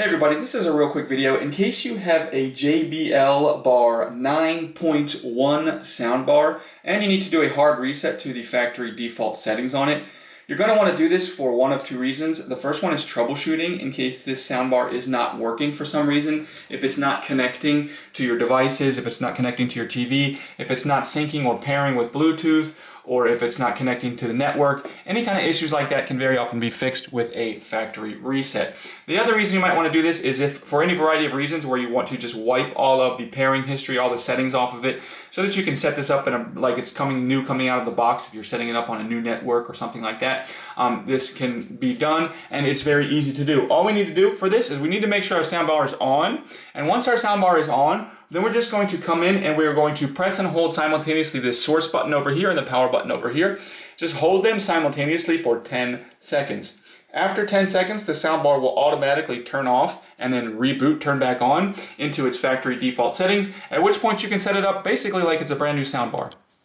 Hey everybody, this is a real quick video. In case you have a JBL Bar 9.1 soundbar and you need to do a hard reset to the factory default settings on it, you're going to want to do this for one of two reasons. The first one is troubleshooting in case this soundbar is not working for some reason. If it's not connecting to your devices, if it's not connecting to your TV, if it's not syncing or pairing with Bluetooth, or if it's not connecting to the network, any kind of issues like that can very often be fixed with a factory reset. The other reason you might want to do this is if for any variety of reasons where you want to just wipe all of the pairing history, all the settings off of it, so that you can set this up in like it's coming out of the box if you're setting it up on a new network or something like that. This can be done and it's very easy to do. All we need to do for this is we need to make sure our soundbar is on, and once our soundbar is on, then we're just going to come in and we're going to press and hold simultaneously this source button over here and the power button over here. Just hold them simultaneously for 10 seconds. After 10 seconds, the soundbar will automatically turn off and then reboot, turn back on into its factory default settings, at which point you can set it up basically like it's a brand new soundbar.